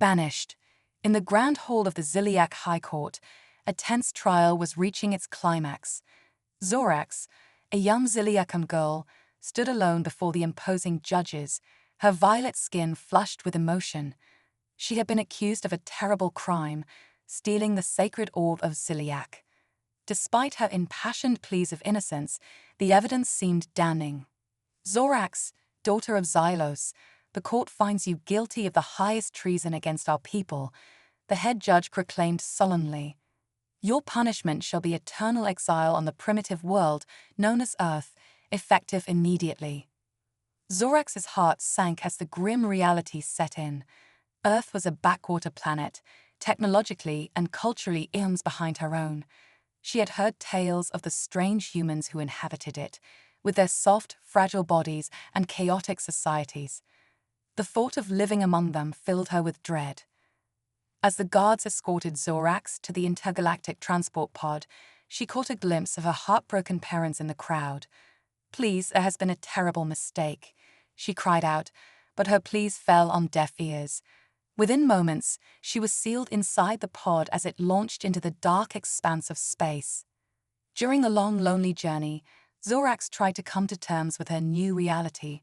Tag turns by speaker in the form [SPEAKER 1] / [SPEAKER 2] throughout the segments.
[SPEAKER 1] Banished. In the Grand Hall of the Ziliac High Court, a tense trial was reaching its climax. Zorax, a young Ziliacan girl, stood alone before the imposing judges, her violet skin flushed with emotion. She had been accused of a terrible crime, stealing the sacred orb of Ziliac. Despite her impassioned pleas of innocence, the evidence seemed damning. "Zorax, daughter of Xylos, the court finds you guilty of the highest treason against our people," the head judge proclaimed sullenly. "Your punishment shall be eternal exile on the primitive world known as Earth, effective immediately." Zorax's heart sank as the grim reality set in. Earth was a backwater planet, technologically and culturally eons behind her own. She had heard tales of the strange humans who inhabited it, with their soft, fragile bodies and chaotic societies. The thought of living among them filled her with dread. As the guards escorted Zorax to the intergalactic transport pod, she caught a glimpse of her heartbroken parents in the crowd. "Please, there has been a terrible mistake," she cried out, but her pleas fell on deaf ears. Within moments, she was sealed inside the pod as it launched into the dark expanse of space. During the long, lonely journey, Zorax tried to come to terms with her new reality.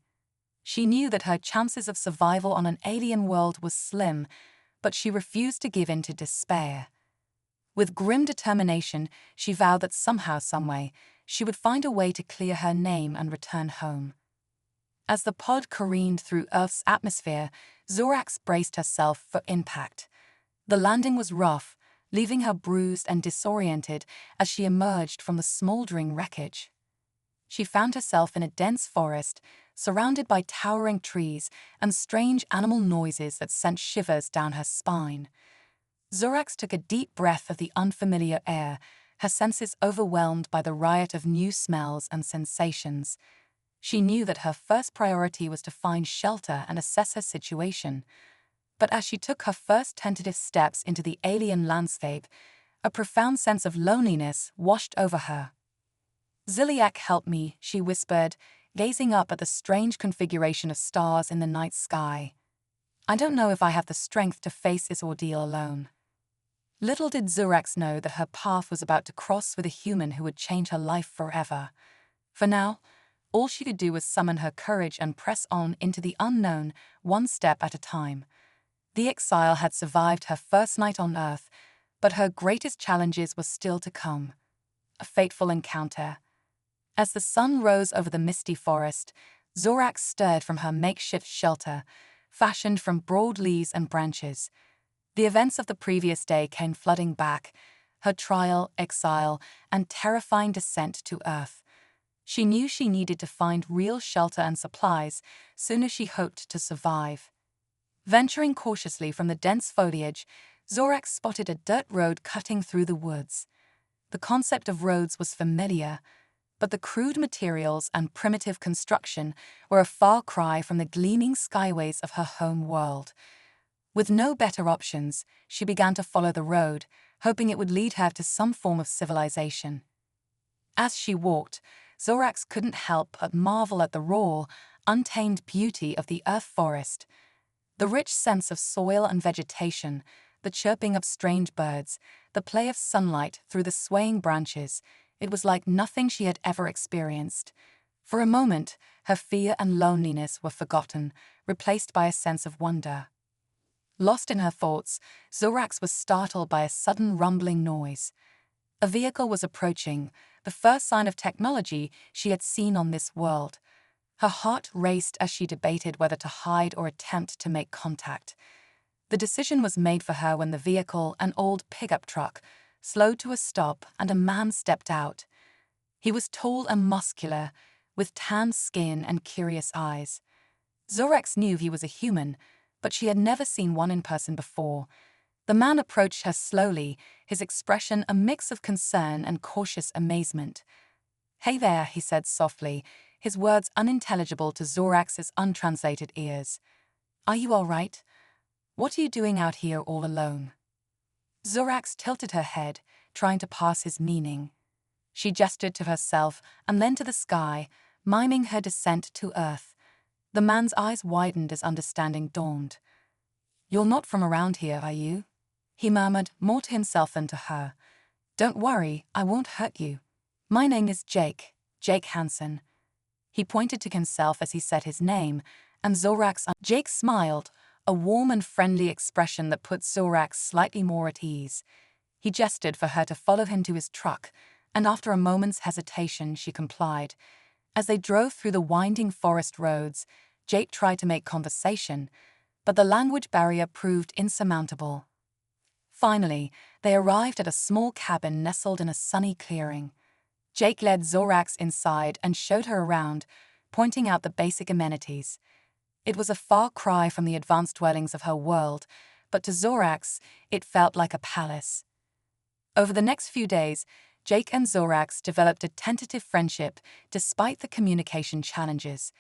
[SPEAKER 1] She knew that her chances of survival on an alien world was slim, but she refused to give in to despair. With grim determination, she vowed that somehow, someway, she would find a way to clear her name and return home. As the pod careened through Earth's atmosphere, Zorax braced herself for impact. The landing was rough, leaving her bruised and disoriented as she emerged from the smoldering wreckage. She found herself in a dense forest, surrounded by towering trees and strange animal noises that sent shivers down her spine. Zorax took a deep breath of the unfamiliar air, her senses overwhelmed by the riot of new smells and sensations. She knew that her first priority was to find shelter and assess her situation. But as she took her first tentative steps into the alien landscape, a profound sense of loneliness washed over her. "Ziliac, help me," she whispered, gazing up at the strange configuration of stars in the night sky. "I don't know if I have the strength to face this ordeal alone." Little did Zorax know that her path was about to cross with a human who would change her life forever. For now, all she could do was summon her courage and press on into the unknown, one step at a time. The exile had survived her first night on Earth, but her greatest challenges were still to come. A fateful encounter. As the sun rose over the misty forest, Zorax stirred from her makeshift shelter, fashioned from broad leaves and branches. The events of the previous day came flooding back, her trial, exile, and terrifying descent to Earth. She knew she needed to find real shelter and supplies soon as she hoped to survive. Venturing cautiously from the dense foliage, Zorax spotted a dirt road cutting through the woods. The concept of roads was familiar, but the crude materials and primitive construction were a far cry from the gleaming skyways of her home world. With no better options, she began to follow the road, hoping it would lead her to some form of civilization. As she walked, Zorax couldn't help but marvel at the raw, untamed beauty of the Earth forest. The rich sense of soil and vegetation, the chirping of strange birds, the play of sunlight through the swaying branches, it was like nothing she had ever experienced. For a moment, her fear and loneliness were forgotten, replaced by a sense of wonder. Lost in her thoughts, Zorax was startled by a sudden rumbling noise. A vehicle was approaching, the first sign of technology she had seen on this world. Her heart raced as she debated whether to hide or attempt to make contact. The decision was made for her when the vehicle, an old pickup truck, slowed to a stop and a man stepped out. He was tall and muscular, with tanned skin and curious eyes. Zorax knew he was a human, but she had never seen one in person before. The man approached her slowly, his expression a mix of concern and cautious amazement. "Hey there," he said softly, his words unintelligible to Zorax's untranslated ears. "Are you all right? What are you doing out here all alone?" Zorax tilted her head, trying to pass his meaning. She gestured to herself and then to the sky, miming her descent to Earth. The man's eyes widened as understanding dawned. "You're not from around here, are you?" he murmured, more to himself than to her. "Don't worry, I won't hurt you. My name is Jake, Jake Hansen." He pointed to himself as he said his name, and Jake smiled, a warm and friendly expression that put Zorax slightly more at ease. He gestured for her to follow him to his truck, and after a moment's hesitation, she complied. As they drove through the winding forest roads, Jake tried to make conversation, but the language barrier proved insurmountable. Finally, they arrived at a small cabin nestled in a sunny clearing. Jake led Zorax inside and showed her around, pointing out the basic amenities. It was a far cry from the advanced dwellings of her world, but to Zorax, it felt like a palace. Over the next few days, Jake and Zorax developed a tentative friendship despite the communication challenges.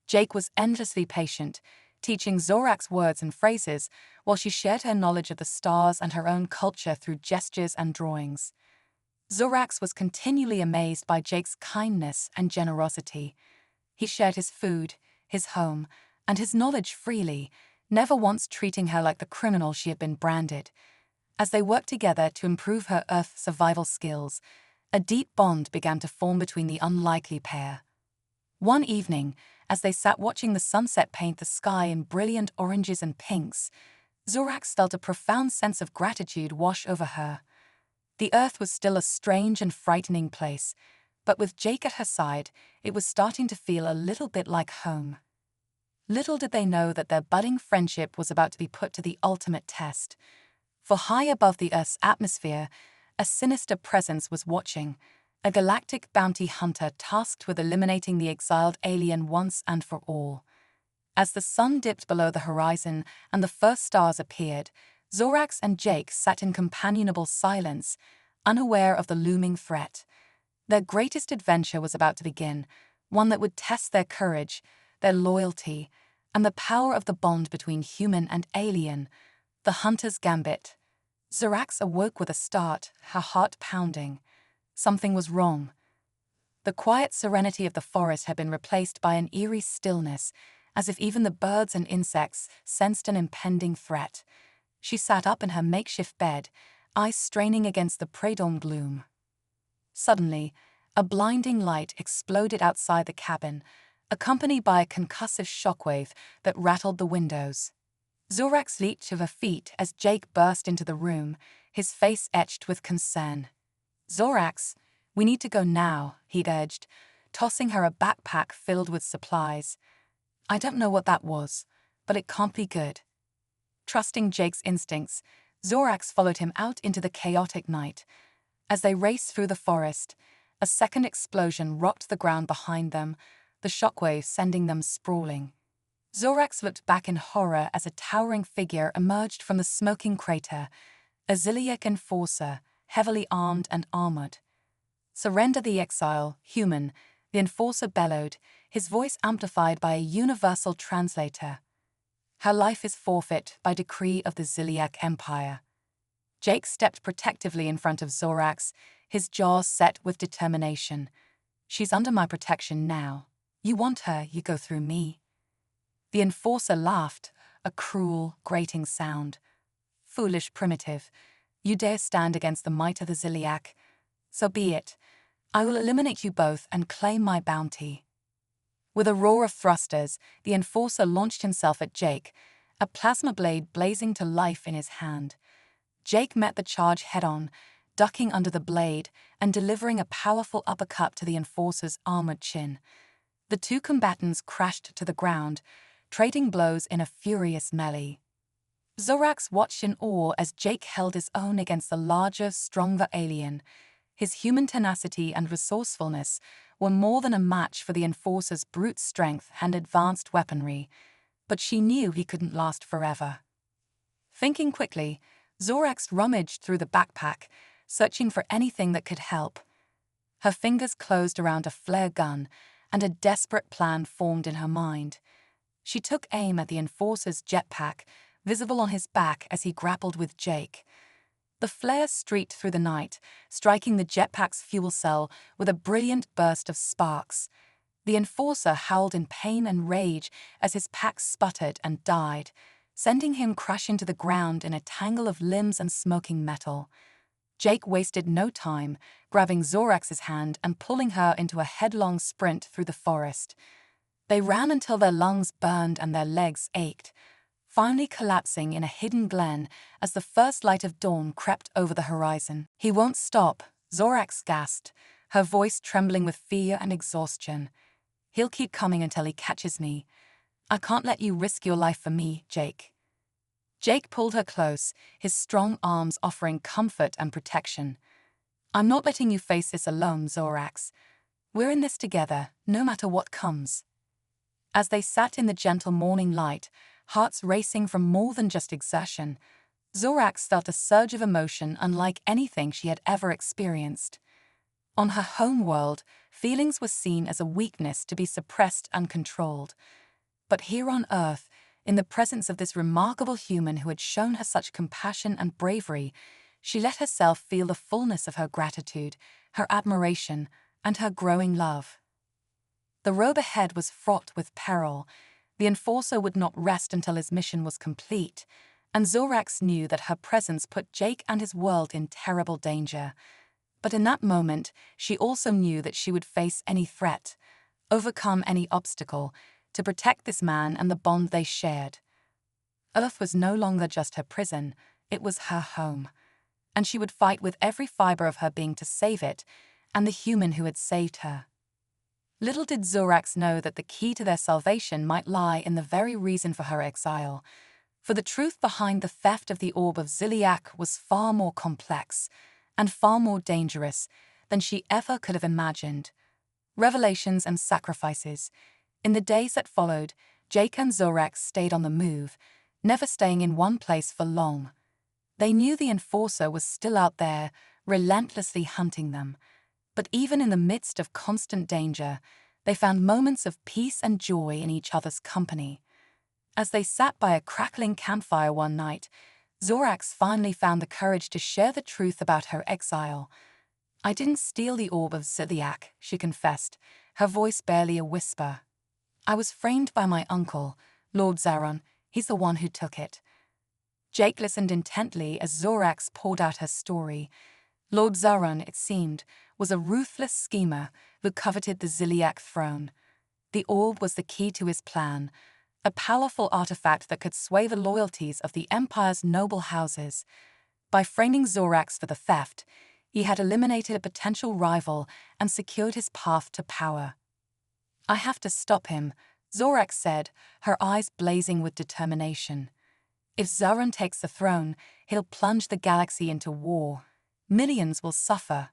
[SPEAKER 1] Jake was endlessly patient, teaching Zorax words and phrases, while she shared her knowledge of the stars and her own culture through gestures and drawings. Zorax was continually amazed by Jake's kindness and generosity. He shared his food, his home, and his knowledge freely, never once treating her like the criminal she had been branded. As they worked together to improve her Earth survival skills, a deep bond began to form between the unlikely pair. One evening, as they sat watching the sunset paint the sky in brilliant oranges and pinks, Zorax felt a profound sense of gratitude wash over her. The Earth was still a strange and frightening place, but with Jake at her side, it was starting to feel a little bit like home. Little did they know that their budding friendship was about to be put to the ultimate test. For high above the Earth's atmosphere, a sinister presence was watching, a galactic bounty hunter tasked with eliminating the exiled alien once and for all. As the sun dipped below the horizon and the first stars appeared, Zorax and Jake sat in companionable silence, unaware of the looming threat. Their greatest adventure was about to begin, one that would test their courage, their loyalty, and the power of the bond between human and alien, the hunter's gambit. Zorax awoke with a start, her heart pounding. Something was wrong. The quiet serenity of the forest had been replaced by an eerie stillness, as if even the birds and insects sensed an impending threat. She sat up in her makeshift bed, eyes straining against the pre-dawn gloom. Suddenly, a blinding light exploded outside the cabin, accompanied by a concussive shockwave that rattled the windows. Zorax leaped to her feet as Jake burst into the room, his face etched with concern. "Zorax, we need to go now," he urged, tossing her a backpack filled with supplies. "I don't know what that was, but it can't be good." Trusting Jake's instincts, Zorax followed him out into the chaotic night. As they raced through the forest, a second explosion rocked the ground behind them, the shockwave sending them sprawling. Zorax looked back in horror as a towering figure emerged from the smoking crater, a Ziliac enforcer, heavily armed and armored. "Surrender the exile, human," the enforcer bellowed, his voice amplified by a universal translator. "Her life is forfeit by decree of the Ziliac Empire." Jake stepped protectively in front of Zorax, his jaws set with determination. "She's under my protection now. You want her, you go through me." The enforcer laughed, a cruel, grating sound. "Foolish primitive. You dare stand against the might of the Ziliac? So be it. I will eliminate you both and claim my bounty." With a roar of thrusters, the enforcer launched himself at Jake, a plasma blade blazing to life in his hand. Jake met the charge head-on, ducking under the blade and delivering a powerful uppercut to the enforcer's armored chin. The two combatants crashed to the ground, trading blows in a furious melee. Zorax watched in awe as Jake held his own against the larger, stronger alien. His human tenacity and resourcefulness were more than a match for the enforcer's brute strength and advanced weaponry, but she knew he couldn't last forever. Thinking quickly, Zorax rummaged through the backpack, searching for anything that could help. Her fingers closed around a flare gun, and a desperate plan formed in her mind. She took aim at the enforcer's jetpack, visible on his back as he grappled with Jake. The flare streaked through the night, striking the jetpack's fuel cell with a brilliant burst of sparks. The enforcer howled in pain and rage as his pack sputtered and died, sending him crashing to the ground in a tangle of limbs and smoking metal. Jake wasted no time, grabbing Zorax's hand and pulling her into a headlong sprint through the forest. They ran until their lungs burned and their legs ached, finally collapsing in a hidden glen as the first light of dawn crept over the horizon. "He won't stop," Zorax gasped, her voice trembling with fear and exhaustion. "He'll keep coming until he catches me. I can't let you risk your life for me, Jake." Jake pulled her close, his strong arms offering comfort and protection. "I'm not letting you face this alone, Zorax. We're in this together, no matter what comes." As they sat in the gentle morning light, hearts racing from more than just exertion, Zorax felt a surge of emotion unlike anything she had ever experienced. On her home world, feelings were seen as a weakness to be suppressed and controlled. But here on Earth, in the presence of this remarkable human who had shown her such compassion and bravery, she let herself feel the fullness of her gratitude, her admiration, and her growing love. The road ahead was fraught with peril. The enforcer would not rest until his mission was complete, and Zorax knew that her presence put Jake and his world in terrible danger. But in that moment, she also knew that she would face any threat, overcome any obstacle, to protect this man and the bond they shared. Earth was no longer just her prison, it was her home. And she would fight with every fiber of her being to save it, and the human who had saved her. Little did Zorax know that the key to their salvation might lie in the very reason for her exile. For the truth behind the theft of the orb of Ziliak was far more complex, and far more dangerous than she ever could have imagined. Revelations and sacrifices. In the days that followed, Jake and Zorax stayed on the move, never staying in one place for long. They knew the enforcer was still out there, relentlessly hunting them. But even in the midst of constant danger, they found moments of peace and joy in each other's company. As they sat by a crackling campfire one night, Zorax finally found the courage to share the truth about her exile. "I didn't steal the orb of Ziliak," she confessed, her voice barely a whisper. "I was framed by my uncle, Lord Zaron. He's the one who took it." Jake listened intently as Zorax poured out her story. Lord Zaron, it seemed, was a ruthless schemer who coveted the Ziliak throne. The orb was the key to his plan, a powerful artifact that could sway the loyalties of the Empire's noble houses. By framing Zorax for the theft, he had eliminated a potential rival and secured his path to power. "I have to stop him," Zorax said, her eyes blazing with determination. "If Zaron takes the throne, he'll plunge the galaxy into war. Millions will suffer."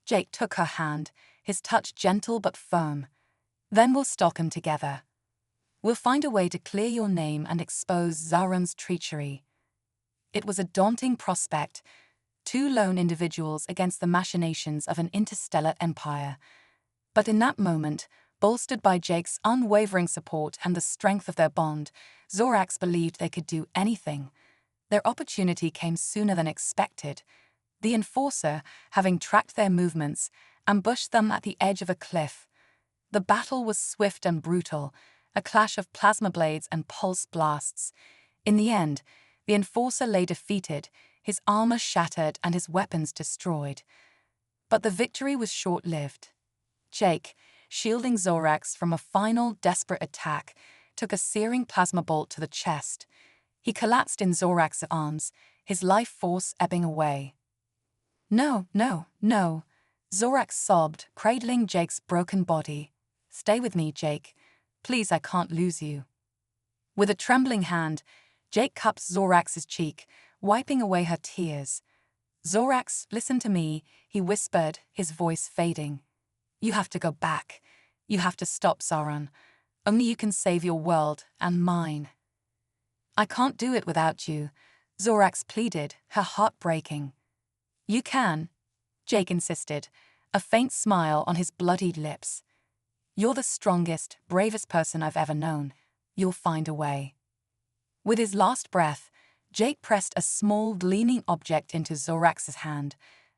[SPEAKER 1] Jake took her hand, his touch gentle but firm. "Then we'll stalk him together. We'll find a way to clear your name and expose Zaron's treachery." It was a daunting prospect, two lone individuals against the machinations of an interstellar empire. But in that moment, bolstered by Jake's unwavering support and the strength of their bond, Zorax believed they could do anything. Their opportunity came sooner than expected. The enforcer, having tracked their movements, ambushed them at the edge of a cliff. The battle was swift and brutal, a clash of plasma blades and pulse blasts. In the end, the enforcer lay defeated, his armor shattered and his weapons destroyed. But the victory was short-lived. Jake, shielding Zorax from a final, desperate attack, took a searing plasma bolt to the chest. He collapsed in Zorax's arms, his life force ebbing away. "No, no, no," Zorax sobbed, cradling Jake's broken body. "Stay with me, Jake. Please, I can't lose you." With a trembling hand, Jake cupped Zorax's cheek, wiping away her tears. "Zorax, listen to me," he whispered, his voice fading. "You have to go back. You have to stop Zaron. Only you can save your world and mine." "I can't do it without you," Zorax pleaded, her heart breaking. "You can," Jake insisted, a faint smile on his bloodied lips. "You're the strongest, bravest person I've ever known. You'll find a way." With his last breath, Jake pressed a small, gleaming object into Zorax's hand,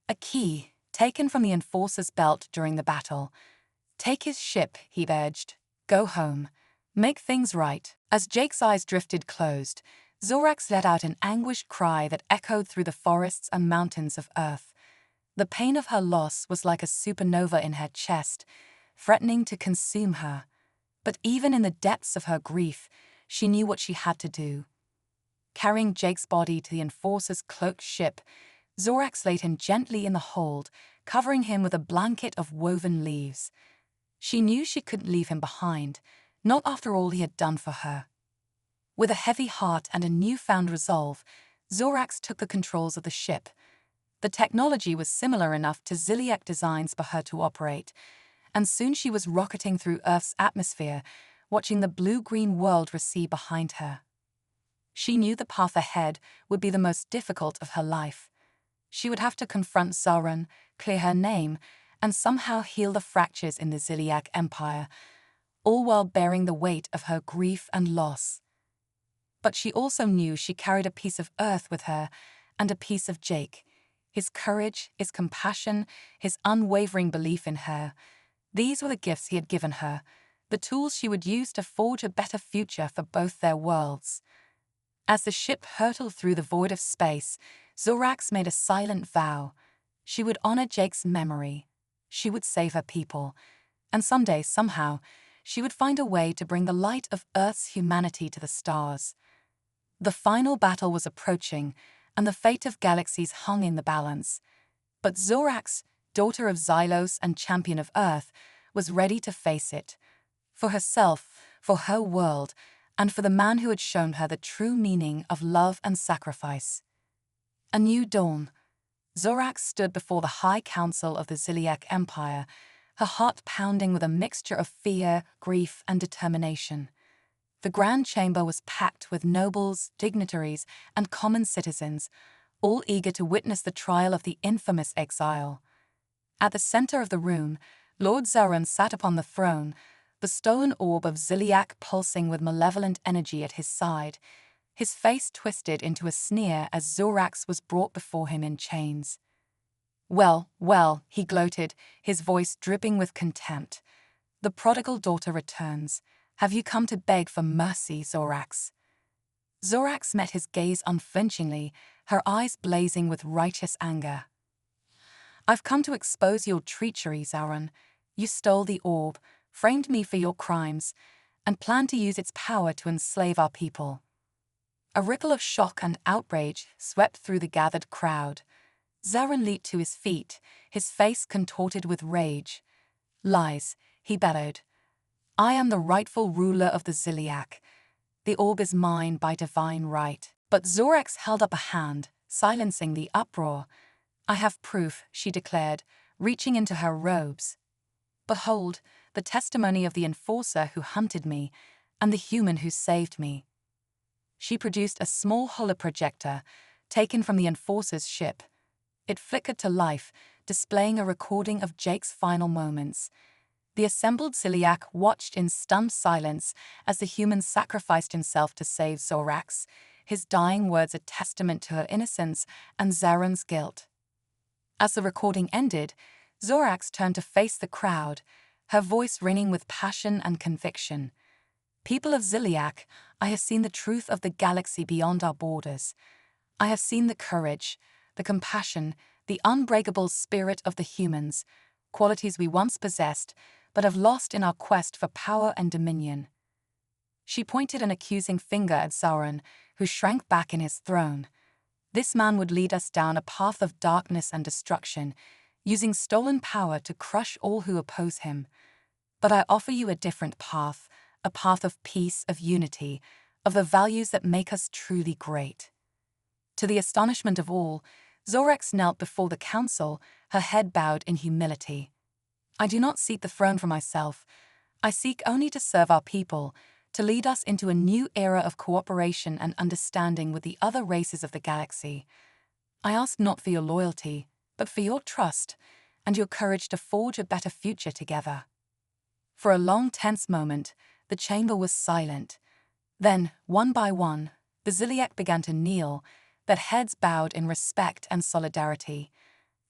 [SPEAKER 1] a key taken from the enforcer's belt during the battle. "Take his ship," he urged. "Go home. Make things right. As Jake's eyes drifted closed, Zorax let out an anguished cry that echoed through the forests and mountains of Earth. The pain of her loss was like a supernova in her chest, threatening to consume her. But even in the depths of her grief, she knew what she had to do. Carrying Jake's body to the Enforcer's cloaked ship, Zorax laid him gently in the hold, covering him with a blanket of woven leaves. She knew she couldn't leave him behind, not after all he had done for her. With a heavy heart and a newfound resolve, Zorax took the controls of the ship. The technology was similar enough to Ziliac designs for her to operate, and soon she was rocketing through Earth's atmosphere, watching the blue-green world recede behind her. She knew the path ahead would be the most difficult of her life. She would have to confront Zaran, clear her name, and somehow heal the fractures in the Ziliac Empire, all while bearing the weight of her grief and loss. But she also knew she carried a piece of Earth with her and a piece of Jake. His courage, his compassion, his unwavering belief in her. These were the gifts he had given her, the tools she would use to forge a better future for both their worlds. As the ship hurtled through the void of space, Zorax made a silent vow. She would honor Jake's memory. She would save her people. And someday, somehow, she would find a way to bring the light of Earth's humanity to the stars. The final battle was approaching, and the fate of galaxies hung in the balance. But Zorax, daughter of Xylos and champion of Earth, was ready to face it. For herself, for her world, and for the man who had shown her the true meaning of love and sacrifice. A new dawn. Zorax stood before the High Council of the Ziliac Empire, her heart pounding with a mixture of fear, grief, and determination. The Grand Chamber was packed with nobles, dignitaries, and common citizens, all eager to witness the trial of the infamous exile. At the center of the room, Lord Zaran sat upon the throne, the stolen orb of Ziliac pulsing with malevolent energy at his side, his face twisted into a sneer as Zorax was brought before him in chains. "Well, well," he gloated, his voice dripping with contempt. "The prodigal daughter returns. Have you come to beg for mercy, Zorax?" Zorax met his gaze unflinchingly, her eyes blazing with righteous anger. "I've come to expose your treachery, Zaran. You stole the orb, framed me for your crimes, and planned to use its power to enslave our people." A ripple of shock and outrage swept through the gathered crowd. Zaran leaped to his feet, his face contorted with rage. "Lies," he bellowed. "I am the rightful ruler of the Ziliac. The orb is mine by divine right." But Zorax held up a hand, silencing the uproar. "I have proof," she declared, reaching into her robes. "Behold, the testimony of the enforcer who hunted me, and the human who saved me." She produced a small holoprojector, taken from the enforcer's ship. It flickered to life, displaying a recording of Jake's final moments. The assembled Ziliac watched in stunned silence as the human sacrificed himself to save Zorax, his dying words a testament to her innocence and Zaran's guilt. As the recording ended, Zorax turned to face the crowd, her voice ringing with passion and conviction. "People of Ziliac, I have seen the truth of the galaxy beyond our borders. I have seen the courage, the compassion, the unbreakable spirit of the humans, qualities we once possessed, but have lost in our quest for power and dominion." She pointed an accusing finger at Zaran, who shrank back in his throne. "This man would lead us down a path of darkness and destruction, using stolen power to crush all who oppose him. But I offer you a different path, a path of peace, of unity, of the values that make us truly great." To the astonishment of all, Zorax knelt before the council, her head bowed in humility. "I do not seek the throne for myself. I seek only to serve our people, to lead us into a new era of cooperation and understanding with the other races of the galaxy. I ask not for your loyalty, but for your trust and your courage to forge a better future together." For a long, tense moment, the chamber was silent. Then, one by one, the Ziliac began to kneel, their heads bowed in respect and solidarity.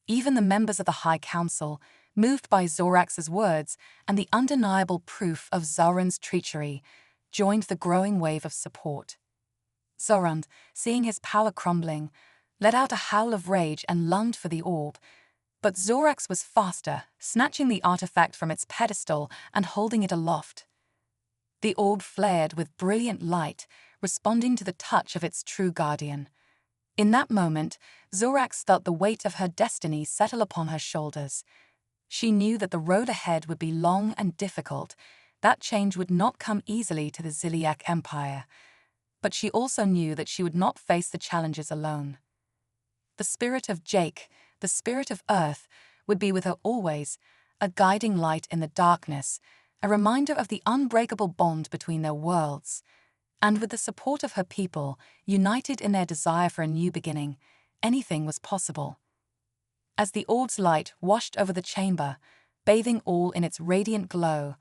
[SPEAKER 1] Even the members of the High Council, moved by Zorax's words and the undeniable proof of Zaran's treachery, joined the growing wave of support. Zorund, seeing his power crumbling, let out a howl of rage and lunged for the orb. But Zorax was faster, snatching the artifact from its pedestal and holding it aloft. The orb flared with brilliant light, responding to the touch of its true guardian. In that moment, Zorax felt the weight of her destiny settle upon her shoulders. She knew that the road ahead would be long and difficult, that change would not come easily to the Ziliac Empire. But she also knew that she would not face the challenges alone. The spirit of Jake, the spirit of Earth, would be with her always, a guiding light in the darkness, a reminder of the unbreakable bond between their worlds. And with the support of her people, united in their desire for a new beginning, anything was possible. As the orb's light washed over the chamber, bathing all in its radiant glow,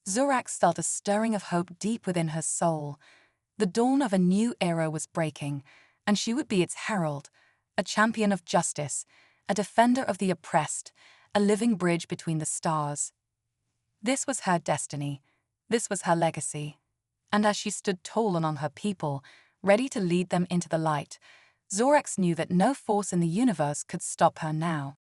[SPEAKER 1] Zorax felt a stirring of hope deep within her soul. The dawn of a new era was breaking, and she would be its herald, a champion of justice, a defender of the oppressed, a living bridge between the stars. This was her destiny. This was her legacy. And as she stood tall among her people, ready to lead them into the light, Zorax knew that no force in the universe could stop her now.